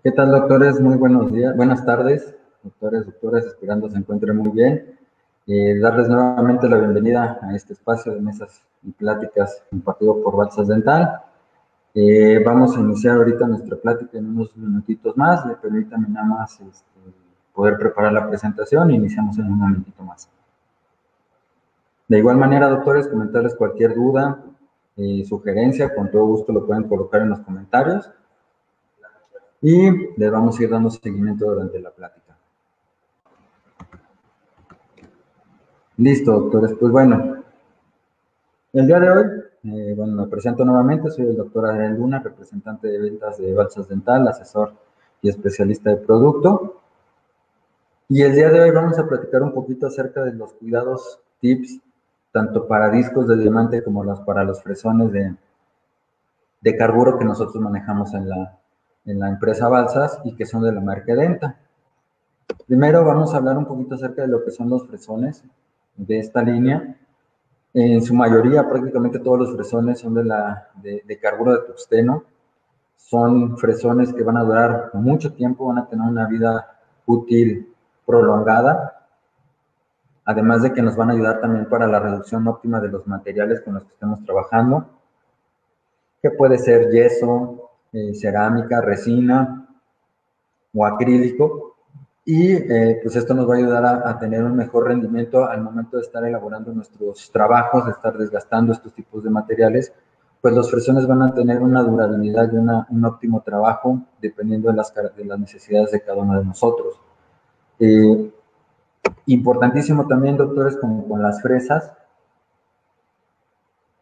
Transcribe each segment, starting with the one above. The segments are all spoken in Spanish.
¿Qué tal, doctores? Muy buenos días, buenas tardes, doctores, doctoras, esperando se encuentren muy bien. Darles nuevamente la bienvenida a este espacio de mesas y pláticas impartido por Balsas Dental. Vamos a iniciar ahorita nuestra plática en unos minutitos más. Le permítanme nada más poder preparar la presentación e iniciamos en un momentito más. De igual manera, doctores, comentarles cualquier duda, sugerencia, con todo gusto lo pueden colocar en los comentarios. Y les vamos a ir dando seguimiento durante la plática. Listo, doctores. Pues bueno, el día de hoy, me presento nuevamente. Soy el doctor Adrián Luna, representante de ventas de Balsas Dental, asesor y especialista de producto. Y el día de hoy vamos a platicar un poquito acerca de los cuidados, tips, tanto para discos de diamante como para los fresones de carburo que nosotros manejamos en la empresa Balsas y que son de la marca Denta. Primero vamos a hablar un poquito acerca de lo que son los fresones de esta línea. En su mayoría, prácticamente todos los fresones son de carburo de tungsteno. Son fresones que van a durar mucho tiempo, van a tener una vida útil prolongada, además de que nos van a ayudar también para la reducción óptima de los materiales con los que estemos trabajando, que puede ser yeso, cerámica, resina o acrílico. Y pues esto nos va a ayudar a tener un mejor rendimiento al momento de estar elaborando nuestros trabajos, de estar desgastando estos tipos de materiales. Pues los fresones van a tener una durabilidad y un óptimo trabajo dependiendo de las necesidades de cada uno de nosotros. Importantísimo también, doctores, como con las fresas.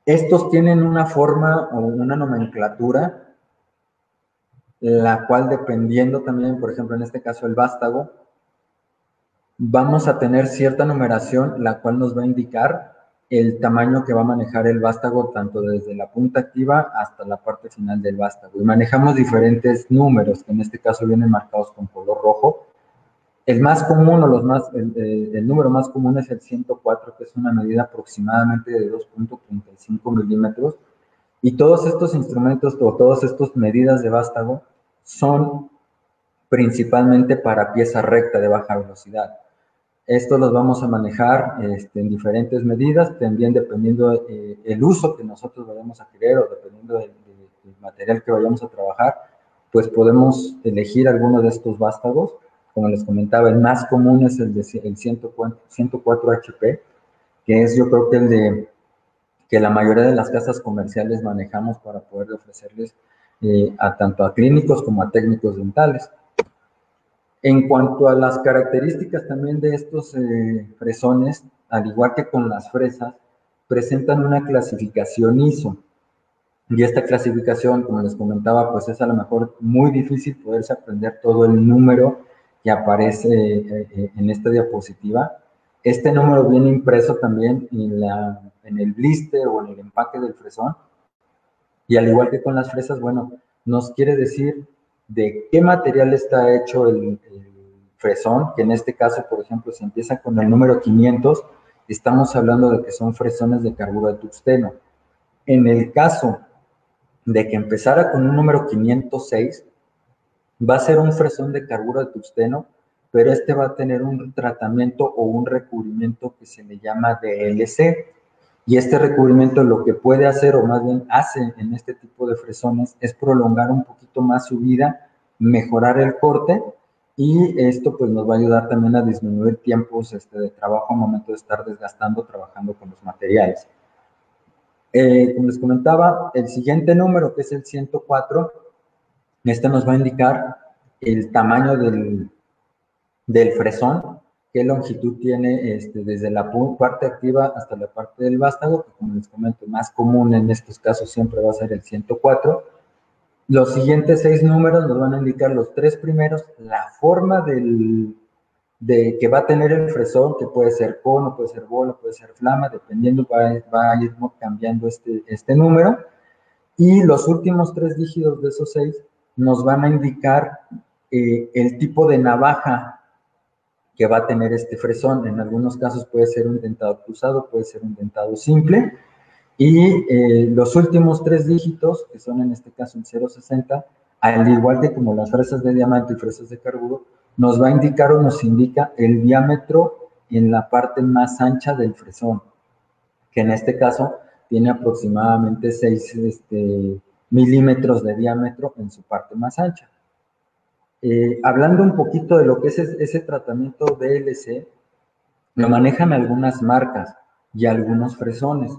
Estos tienen una forma o una nomenclatura, la cual dependiendo también, por ejemplo, en este caso el vástago, vamos a tener cierta numeración, la cual nos va a indicar el tamaño que va a manejar el vástago, tanto desde la punta activa hasta la parte final del vástago. Y manejamos diferentes números, que en este caso vienen marcados con color rojo. El más común, el número más común es el 104, que es una medida aproximadamente de 2.35 milímetros. Y todos estos instrumentos, o todas estas medidas de vástago, son principalmente para pieza recta de baja velocidad. Esto los vamos a manejar en diferentes medidas, también dependiendo el uso que nosotros vayamos a querer o dependiendo del material que vayamos a trabajar, pues podemos elegir alguno de estos vástagos. Como les comentaba, el más común es el 104 HP, que es yo creo que el que la mayoría de las casas comerciales manejamos para poder ofrecerles tanto a clínicos como a técnicos dentales. En cuanto a las características también de estos fresones, al igual que con las fresas, presentan una clasificación ISO. Y esta clasificación, como les comentaba, pues es a lo mejor muy difícil poderse aprender todo el número que aparece en esta diapositiva. Este número viene impreso también en el blister o en el empaque del fresón. Y al igual que con las fresas, bueno, nos quiere decir de qué material está hecho el fresón, que en este caso, por ejemplo, si empieza con el número 500, estamos hablando de que son fresones de carburo de tungsteno. En el caso de que empezara con un número 506, va a ser un fresón de carburo de tungsteno, pero este va a tener un tratamiento o un recubrimiento que se le llama DLC. Y este recubrimiento lo que puede hacer, o más bien hace en este tipo de fresones, es prolongar un poquito más su vida, mejorar el corte, y esto pues nos va a ayudar también a disminuir tiempos de trabajo al momento de estar desgastando, trabajando con los materiales. Como les comentaba, el siguiente número, que es el 104, este nos va a indicar el tamaño del fresón, qué longitud tiene desde la parte activa hasta la parte del vástago, que como les comento, más común en estos casos siempre va a ser el 104. Los siguientes 6 números nos van a indicar los 3 primeros, la forma que va a tener el fresón, que puede ser cono, puede ser bola, puede ser flama, dependiendo, va a ir cambiando este número. Y los últimos 3 dígitos de esos 6 nos van a indicar el tipo de navaja que va a tener este fresón. En algunos casos puede ser un dentado cruzado, puede ser un dentado simple. Y los últimos 3 dígitos, que son en este caso el 060, al igual que como las fresas de diamante y fresas de carburo, nos va a indicar o nos indica el diámetro en la parte más ancha del fresón, que en este caso tiene aproximadamente 6 milímetros de diámetro en su parte más ancha. Hablando un poquito de lo que es ese tratamiento DLC, lo manejan algunas marcas y algunos fresones.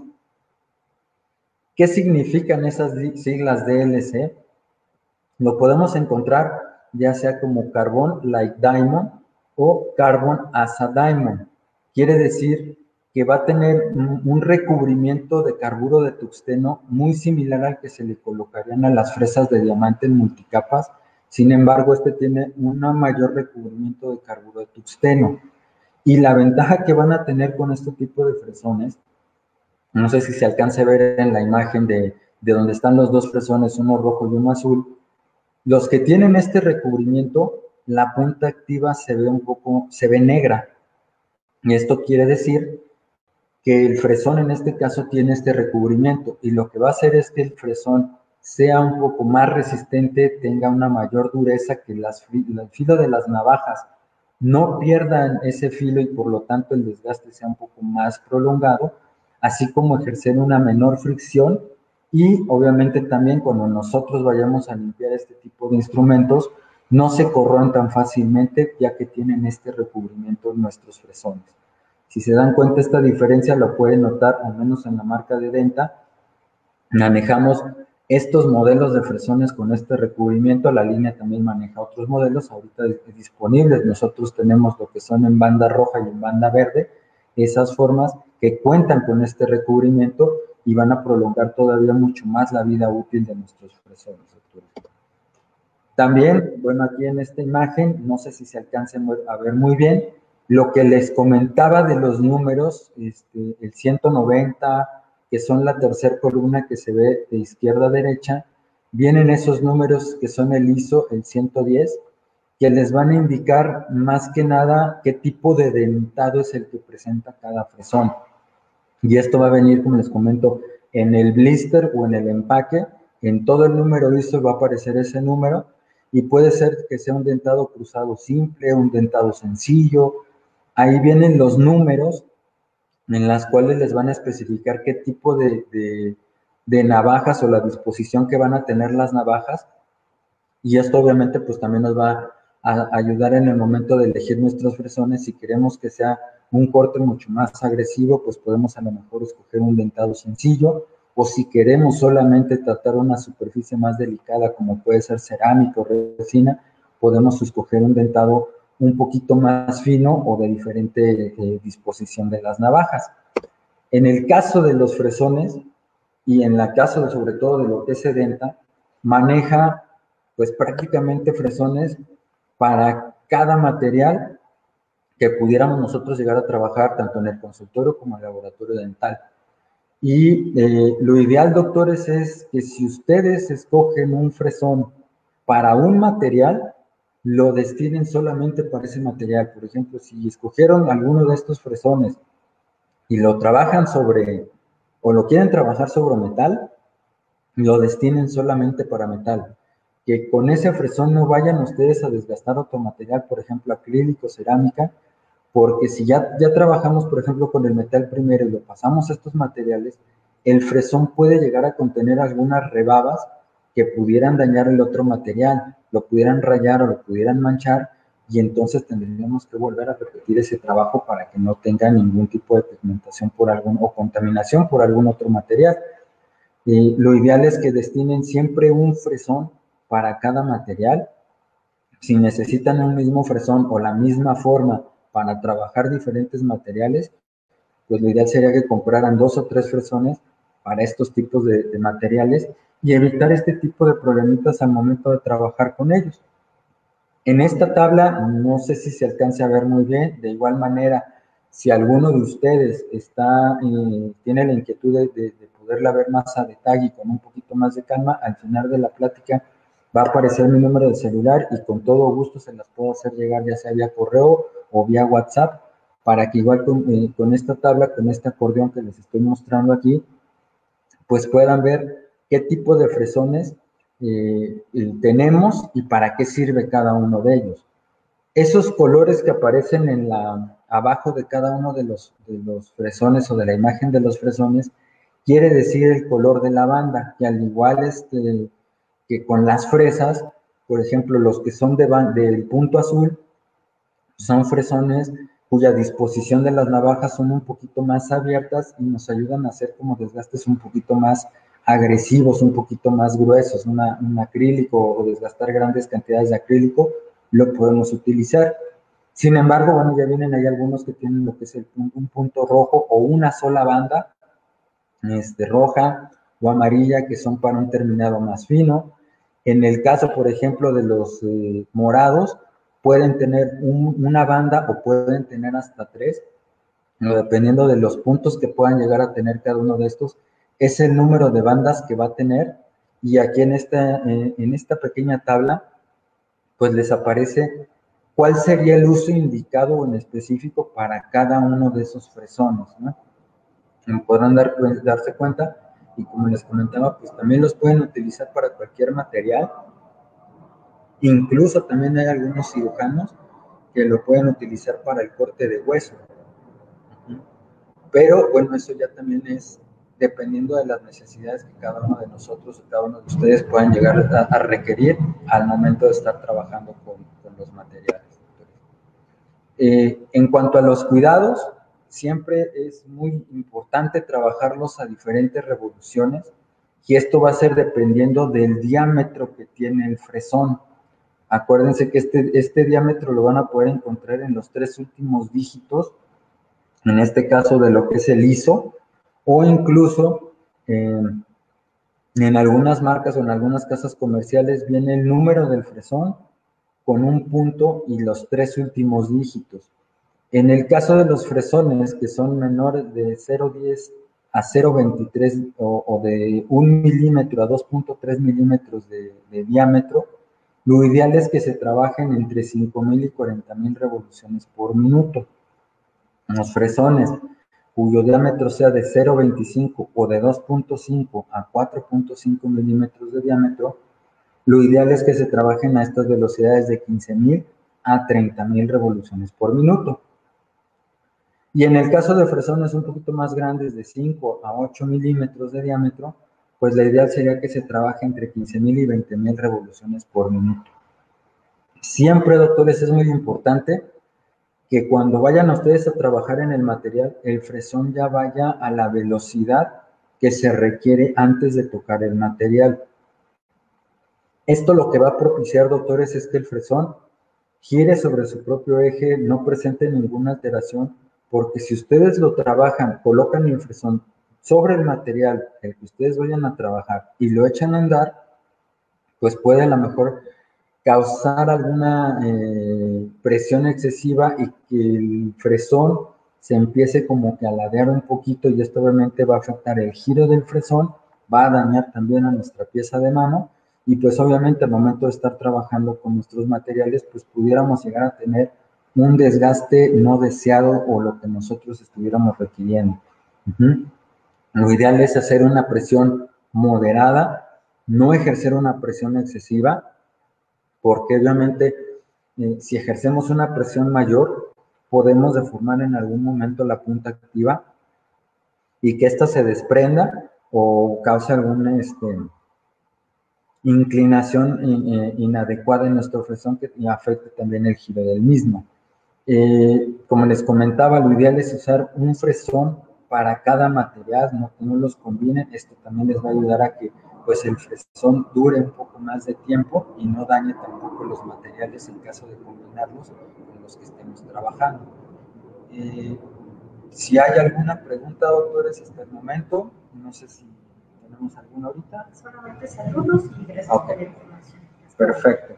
¿Qué significan esas siglas DLC? Lo podemos encontrar ya sea como Carbon Light Diamond o Carbon Asa Diamond. Quiere decir que va a tener un recubrimiento de carburo de tungsteno muy similar al que se le colocarían a las fresas de diamante en multicapas. Sin embargo, este tiene un mayor recubrimiento de carburo de tungsteno. Y la ventaja que van a tener con este tipo de fresones, no sé si se alcance a ver en la imagen de donde están los dos fresones, uno rojo y uno azul. Los que tienen este recubrimiento, la punta activa se ve negra. Y esto quiere decir que el fresón en este caso tiene este recubrimiento y lo que va a hacer es que el fresón sea un poco más resistente, tenga una mayor dureza, que el filo de las navajas no pierdan ese filo y por lo tanto el desgaste sea un poco más prolongado, así como ejercer una menor fricción y obviamente también cuando nosotros vayamos a limpiar este tipo de instrumentos no se corroen tan fácilmente ya que tienen este recubrimiento en nuestros fresones. Si se dan cuenta, esta diferencia la pueden notar, al menos en la marca de Denta. Manejamos estos modelos de fresones con este recubrimiento. La línea también maneja otros modelos ahorita disponibles. Nosotros tenemos lo que son en banda roja y en banda verde, esas formas que cuentan con este recubrimiento y van a prolongar todavía mucho más la vida útil de nuestros fresones. También, bueno, aquí en esta imagen, no sé si se alcance a ver muy bien, lo que les comentaba de los números, el 190, que son la tercera columna que se ve de izquierda a derecha, vienen esos números que son el ISO, el 110, que les van a indicar más que nada qué tipo de dentado es el que presenta cada fresón. Y esto va a venir, como les comento, en el blister o en el empaque, en todo el número ISO va a aparecer ese número, y puede ser que sea un dentado cruzado simple, un dentado sencillo. Ahí vienen los números en las cuales les van a especificar qué tipo de navajas o la disposición que van a tener las navajas. Y esto obviamente pues también nos va a ayudar en el momento de elegir nuestros fresones. Si queremos que sea un corte mucho más agresivo, pues podemos a lo mejor escoger un dentado sencillo, o si queremos solamente tratar una superficie más delicada como puede ser cerámica o resina, podemos escoger un dentado un poquito más fino o de diferente disposición de las navajas. En el caso de los fresones y en la caso sobre todo de lo que se denta, maneja pues prácticamente fresones para cada material que pudiéramos nosotros llegar a trabajar tanto en el consultorio como en el laboratorio dental. Y lo ideal, doctores, es que si ustedes escogen un fresón para un material, lo destinen solamente para ese material. Por ejemplo, si escogieron alguno de estos fresones y lo trabajan sobre, o lo quieren trabajar sobre metal, lo destinen solamente para metal. Que con ese fresón no vayan ustedes a desgastar otro material, por ejemplo, acrílico, cerámica, porque si ya trabajamos, por ejemplo, con el metal primero y lo pasamos a estos materiales, el fresón puede llegar a contener algunas rebabas que pudieran dañar el otro material, lo pudieran rayar o lo pudieran manchar, y entonces tendríamos que volver a repetir ese trabajo para que no tenga ningún tipo de pigmentación por o contaminación por algún otro material. Lo ideal es que destinen siempre un fresón para cada material. Si necesitan un mismo fresón o la misma forma para trabajar diferentes materiales, pues lo ideal sería que compraran 2 o 3 fresones para estos tipos de materiales y evitar este tipo de problemitas al momento de trabajar con ellos. En esta tabla, no sé si se alcance a ver muy bien, de igual manera, si alguno de ustedes tiene la inquietud de poderla ver más a detalle y con un poquito más de calma, al final de la plática va a aparecer mi número de celular y con todo gusto se las puedo hacer llegar ya sea vía correo o vía WhatsApp, para que igual con esta tabla, con este acordeón que les estoy mostrando aquí, pues puedan ver qué tipo de fresones tenemos y para qué sirve cada uno de ellos. Esos colores que aparecen abajo de cada uno de los fresones o de la imagen de los fresones, quiere decir el color de la banda, que al igual que con las fresas, por ejemplo, los que son del punto azul, son fresones cuya disposición de las navajas son un poquito más abiertas y nos ayudan a hacer como desgastes un poquito más agresivos, un poquito más gruesos. Un acrílico o desgastar grandes cantidades de acrílico lo podemos utilizar. Sin embargo, bueno, ya vienen ahí algunos que tienen lo que es un punto rojo o una sola banda roja o amarilla, que son para un terminado más fino. En el caso, por ejemplo, de los morados, pueden tener una banda o pueden tener hasta 3, dependiendo de los puntos que puedan llegar a tener cada uno de estos, es el número de bandas que va a tener. Y aquí en esta pequeña tabla, pues les aparece cuál sería el uso indicado en específico para cada uno de esos fresones, ¿no? Podrán darse cuenta, y como les comentaba, pues también los pueden utilizar para cualquier material. Incluso también hay algunos cirujanos que lo pueden utilizar para el corte de hueso. Pero bueno, eso ya también es dependiendo de las necesidades que cada uno de nosotros o cada uno de ustedes puedan llegar a requerir al momento de estar trabajando con los materiales. En cuanto a los cuidados, siempre es muy importante trabajarlos a diferentes revoluciones, y esto va a ser dependiendo del diámetro que tiene el fresón. Acuérdense que este diámetro lo van a poder encontrar en los 3 últimos dígitos, en este caso de lo que es el ISO, o incluso en algunas marcas o en algunas casas comerciales viene el número del fresón con un punto y los 3 últimos dígitos. En el caso de los fresones que son menores de 0,10 a 0,23 o de 1 milímetro a 2,3 milímetros de diámetro, lo ideal es que se trabajen entre 5,000 y 40,000 revoluciones por minuto. Los fresones cuyo diámetro sea de 0,25 o de 2,5 a 4,5 milímetros de diámetro, lo ideal es que se trabajen a estas velocidades de 15,000 a 30,000 revoluciones por minuto. Y en el caso de fresones un poquito más grandes, de 5 a 8 milímetros de diámetro, pues la ideal sería que se trabaje entre 15,000 y 20,000 revoluciones por minuto. Siempre, doctores, es muy importante que cuando vayan ustedes a trabajar en el material, el fresón ya vaya a la velocidad que se requiere antes de tocar el material. Esto lo que va a propiciar, doctores, es que el fresón gire sobre su propio eje, no presente ninguna alteración, porque si ustedes lo trabajan, colocan el fresón sobre el material el que ustedes vayan a trabajar y lo echan a andar, pues puede a lo mejor causar alguna presión excesiva y que el fresón se empiece como que a ladear un poquito, y esto obviamente va a afectar el giro del fresón, va a dañar también a nuestra pieza de mano, y pues obviamente al momento de estar trabajando con nuestros materiales, pues pudiéramos llegar a tener un desgaste no deseado o lo que nosotros estuviéramos requiriendo. Lo ideal es hacer una presión moderada, no ejercer una presión excesiva, porque obviamente si ejercemos una presión mayor, podemos deformar en algún momento la punta activa y que ésta se desprenda o cause alguna inclinación inadecuada en nuestro fresón que afecte también el giro del mismo. Como les comentaba, lo ideal es usar un fresón para cada material, no los combinen. Esto también les va a ayudar a que pues el fresón dure un poco más de tiempo y no dañe tampoco los materiales en caso de combinarlos con los que estemos trabajando. Si hay alguna pregunta, doctores, hasta el momento, no sé si tenemos alguna ahorita. Solamente saludos y gracias por la información. Perfecto.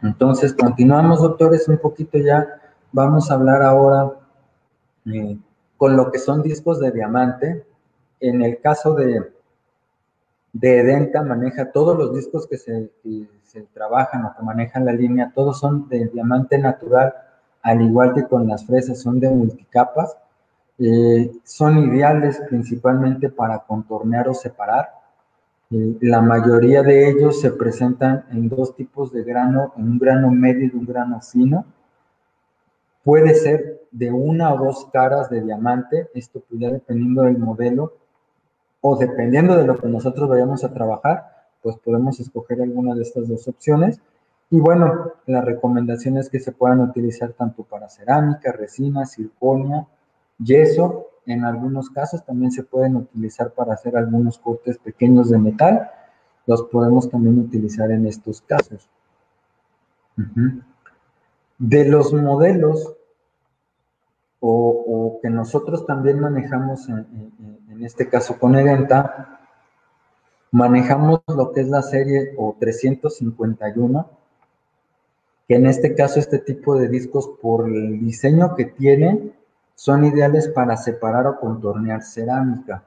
Entonces, continuamos, doctores, un poquito ya. Vamos a hablar ahora con lo que son discos de diamante. En el caso de Edenta, maneja todos los discos que se trabajan o que manejan la línea, todos son de diamante natural, al igual que con las fresas, son de multicapas. Son ideales principalmente para contornear o separar. La mayoría de ellos se presentan en dos tipos de grano, en un grano medio y un grano fino. Puede ser de una o dos caras de diamante, esto pues ya dependiendo del modelo o dependiendo de lo que nosotros vayamos a trabajar, pues podemos escoger alguna de estas dos opciones. Y bueno, la recomendación es que se puedan utilizar tanto para cerámica, resina, circonia, yeso. En algunos casos también se pueden utilizar para hacer algunos cortes pequeños de metal. Los podemos también utilizar en estos casos. De los modelos o que nosotros también manejamos en este caso con Edenta, manejamos lo que es la serie o 351, que en este caso este tipo de discos por el diseño que tienen son ideales para separar o contornear cerámica.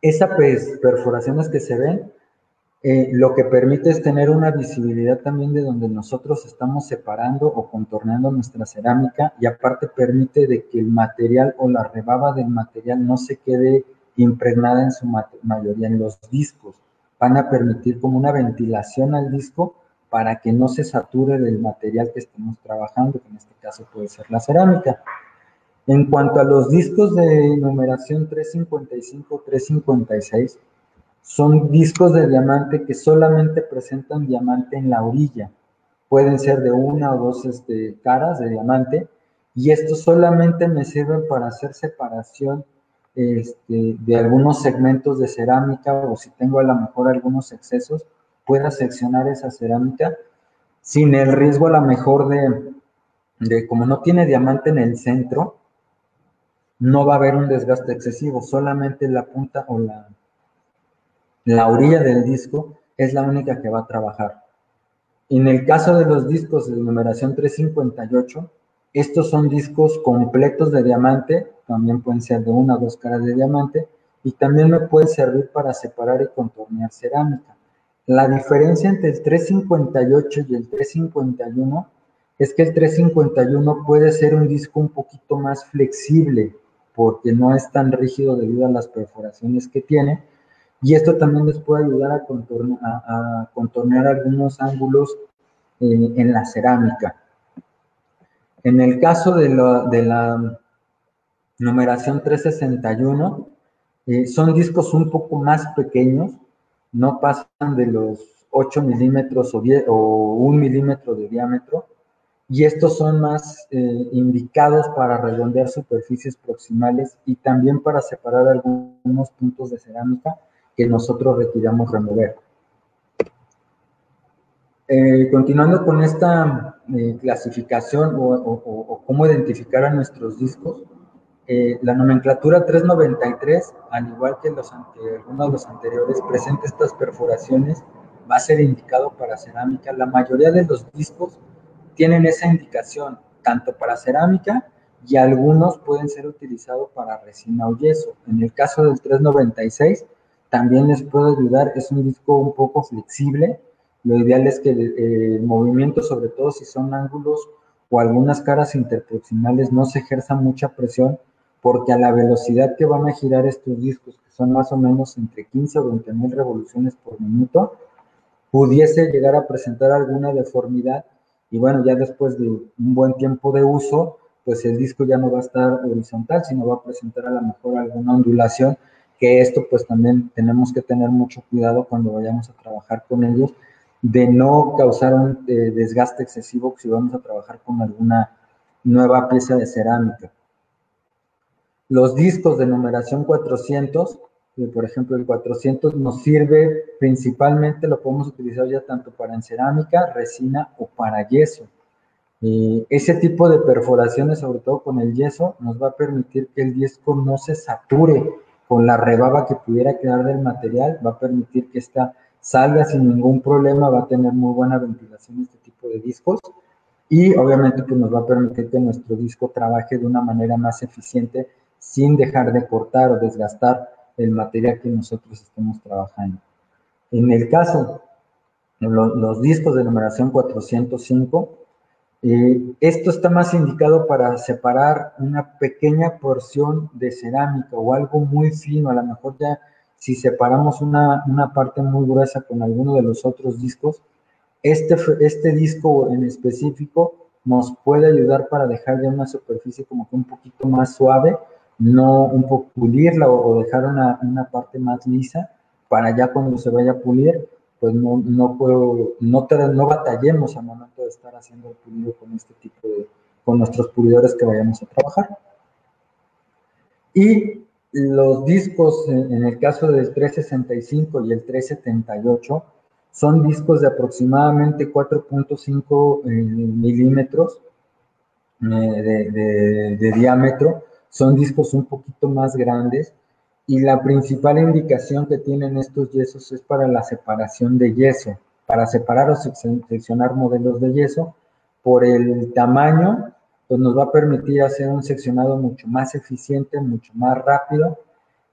Esas perforaciones que se ven, lo que permite es tener una visibilidad también de donde nosotros estamos separando o contorneando nuestra cerámica, y aparte permite de que el material o la rebaba del material no se quede impregnada en su mayoría en los discos. Van a permitir como una ventilación al disco para que no se sature del material que estemos trabajando, que en este caso puede ser la cerámica. En cuanto a los discos de numeración 355, 356, son discos de diamante que solamente presentan diamante en la orilla. Pueden ser de una o dos caras de diamante, y estos solamente me sirven para hacer separación de algunos segmentos de cerámica, o si tengo a lo mejor algunos excesos, pueda seccionar esa cerámica sin el riesgo a lo mejor de como no tiene diamante en el centro, no va a haber un desgaste excesivo, solamente la punta o la orilla del disco es la única que va a trabajar. En el caso de los discos de numeración 358, estos son discos completos de diamante, también pueden ser de una o dos caras de diamante, y también me pueden servir para separar y contornear cerámica. La diferencia entre el 358 y el 351 es que el 351 puede ser un disco un poquito más flexible, porque no es tan rígido debido a las perforaciones que tiene, y esto también les puede ayudar a contornear algunos ángulos en la cerámica. En el caso de la numeración 361, son discos un poco más pequeños, no pasan de los 8 milímetros o 1 milímetro de diámetro, y estos son más indicados para redondear superficies proximales y también para separar algunos puntos de cerámica que nosotros requiramos remover. Continuando con esta clasificación o cómo identificar a nuestros discos, la nomenclatura 393, al igual que algunos de los anteriores, presenta estas perforaciones, va a ser indicado para cerámica. La mayoría de los discos tienen esa indicación, tanto para cerámica, y algunos pueden ser utilizados para resina o yeso. En el caso del 396, también les puedo ayudar, es un disco un poco flexible. Lo ideal es que el movimiento, sobre todo si son ángulos o algunas caras interproximales, no se ejerza mucha presión, porque a la velocidad que van a girar estos discos, que son más o menos entre 15 o 20 mil revoluciones por minuto, pudiese llegar a presentar alguna deformidad, y bueno, ya después de un buen tiempo de uso, pues el disco ya no va a estar horizontal, sino va a presentar a lo mejor alguna ondulación, que esto pues también tenemos que tener mucho cuidado cuando vayamos a trabajar con ellos, de no causar un desgaste excesivo si vamos a trabajar con alguna nueva pieza de cerámica. Los discos de numeración 400, por ejemplo el 400 nos sirve principalmente, lo podemos utilizar ya tanto para en cerámica, resina o para yeso. Ese tipo de perforaciones, sobre todo con el yeso, nos va a permitir que el disco no se sature con la rebaba que pudiera quedar del material, va a permitir que esta salga sin ningún problema, va a tener muy buena ventilación este tipo de discos, y obviamente pues nos va a permitir que nuestro disco trabaje de una manera más eficiente sin dejar de cortar o desgastar el material que nosotros estemos trabajando. En el caso de los discos de numeración 405, esto está más indicado para separar una pequeña porción de cerámica o algo muy fino, a lo mejor ya si separamos una parte muy gruesa con alguno de los otros discos, este disco en específico nos puede ayudar para dejar ya una superficie como que un poquito más suave, no un poco pulirla o dejar una parte más lisa, para ya cuando se vaya a pulir, pues no batallemos al momento de estar haciendo el pulido con este tipo con nuestros pulidores que vayamos a trabajar. Y los discos, en el caso del 365 y el 378, son discos de aproximadamente 4.5 milímetros de diámetro. Son discos un poquito más grandes y la principal indicación que tienen estos yesos es para la separación de yeso, para separar o seccionar modelos de yeso. Por el tamaño, pues nos va a permitir hacer un seccionado mucho más eficiente, mucho más rápido.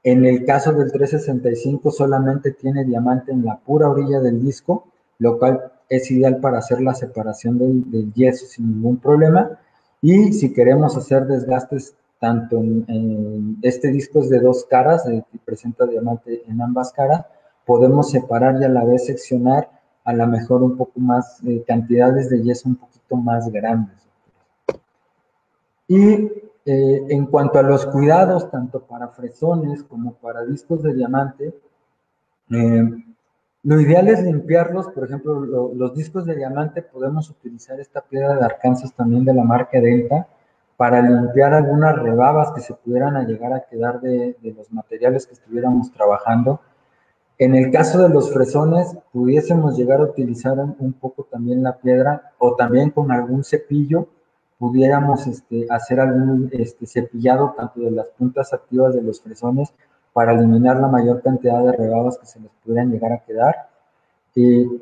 En el caso del 365 solamente tiene diamante en la pura orilla del disco, lo cual es ideal para hacer la separación del yeso sin ningún problema. Y si queremos hacer desgastes, tanto este disco es de 2 caras, que presenta diamante en ambas caras, podemos separar y a la vez seccionar a lo mejor un poco más, cantidades de yeso un poquito más grandes. Y en cuanto a los cuidados, tanto para fresones como para discos de diamante, lo ideal es limpiarlos. Por ejemplo, los discos de diamante podemos utilizar esta piedra de Arkansas también de la marca Delta para limpiar algunas rebabas que se pudieran llegar a quedar de los materiales que estuviéramos trabajando. En el caso de los fresones, pudiésemos llegar a utilizar un poco también la piedra, o también con algún cepillo pudiéramos hacer algún cepillado tanto de las puntas activas de los fresones para eliminar la mayor cantidad de rebabas que se les pudieran llegar a quedar.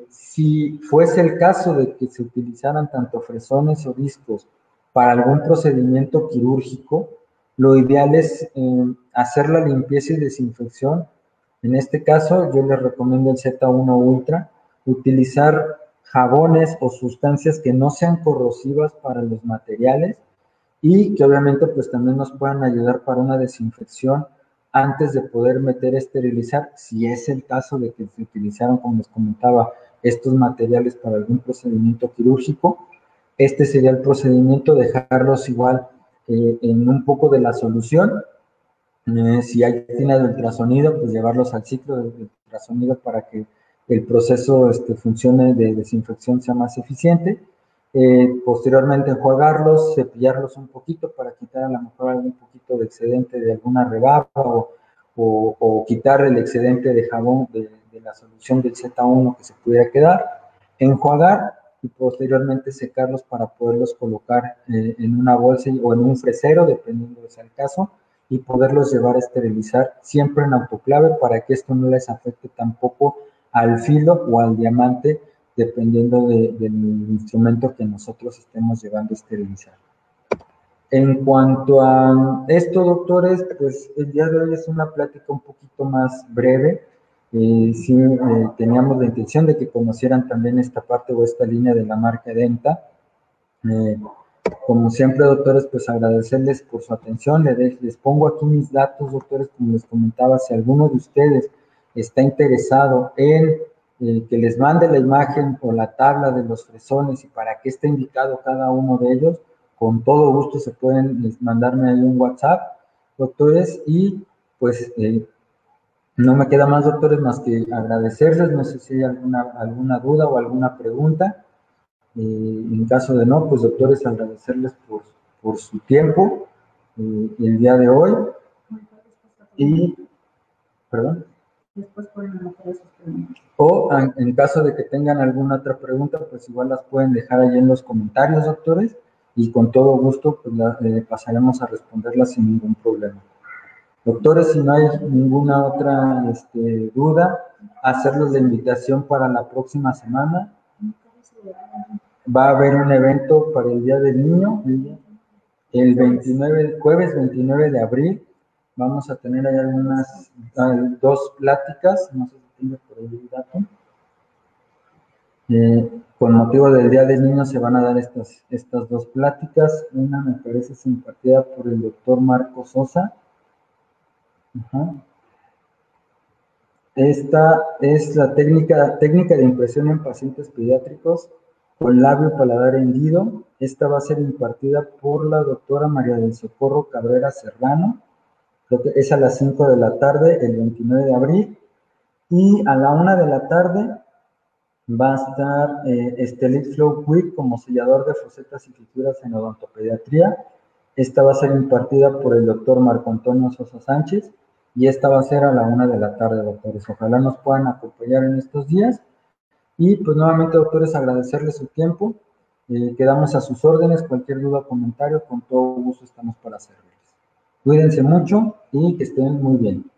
Si fuese el caso de que se utilizaran tanto fresones o discos para algún procedimiento quirúrgico, lo ideal es hacer la limpieza y desinfección. En este caso, yo les recomiendo el Z1 Ultra, utilizar jabones o sustancias que no sean corrosivas para los materiales y que obviamente pues también nos puedan ayudar para una desinfección antes de poder esterilizar, si es el caso de que se utilizaron, como les comentaba, estos materiales para algún procedimiento quirúrgico. Este sería el procedimiento, dejarlos igual en un poco de la solución. Si hay tina de ultrasonido, pues llevarlos al ciclo de ultrasonido para que el proceso funcione de desinfección sea más eficiente. Posteriormente enjuagarlos, cepillarlos un poquito para quitar a lo mejor algún poquito de excedente de alguna rebaba o quitar el excedente de jabón de la solución del Z1 que se pudiera quedar, enjuagar y posteriormente secarlos para poderlos colocar en una bolsa o en un fresero, dependiendo de sea el caso, y poderlos llevar a esterilizar siempre en autoclave para que esto no les afecte tampoco al filo o al diamante, dependiendo del instrumento que nosotros estemos llevando a esterilizar. En cuanto a esto, doctores, pues el día de hoy es una plática un poquito más breve. Sí, teníamos la intención de que conocieran también esta parte o esta línea de la marca Denta. Como siempre, doctores, pues agradecerles por su atención. Les pongo aquí mis datos, doctores, como les comentaba, si alguno de ustedes está interesado en que les mande la imagen o la tabla de los fresones y para qué está indicado cada uno de ellos, con todo gusto se pueden mandarme ahí un WhatsApp, doctores, y pues no me queda más, doctores, más que agradecerles. No sé si hay alguna duda o alguna pregunta. En caso de no, pues doctores, agradecerles por su tiempo el día de hoy. Y, perdón. Después pueden anotar esas preguntas. O en caso de que tengan alguna otra pregunta, pues igual las pueden dejar ahí en los comentarios, doctores, y con todo gusto pues pasaremos a responderlas sin ningún problema. Doctores, si no hay ninguna otra duda, hacerles la invitación para la próxima semana. Va a haber un evento para el Día del Niño, el jueves 29 de abril. Vamos a tener ahí algunas 2 pláticas, no sé si tengo por ahí el dato. Con motivo del Día del Niño se van a dar estas 2 pláticas. Una me parece impartida por el doctor Marco Sosa. Ajá. Esta es la técnica de impresión en pacientes pediátricos con labio paladar hendido. Esta va a ser impartida por la doctora María del Socorro Cabrera Serrano. Creo que es a las 5 de la tarde, el 29 de abril. Y a la 1 de la tarde va a estar Estelit Flow Quick como sellador de fosetas y fisuras en odontopediatría. Esta va a ser impartida por el doctor Marco Antonio Sosa Sánchez y esta va a ser a la 1 de la tarde, doctores. Ojalá nos puedan acompañar en estos días. Y pues nuevamente, doctores, agradecerles su tiempo. Quedamos a sus órdenes. Cualquier duda o comentario, con todo gusto estamos para servirles. Cuídense mucho y que estén muy bien.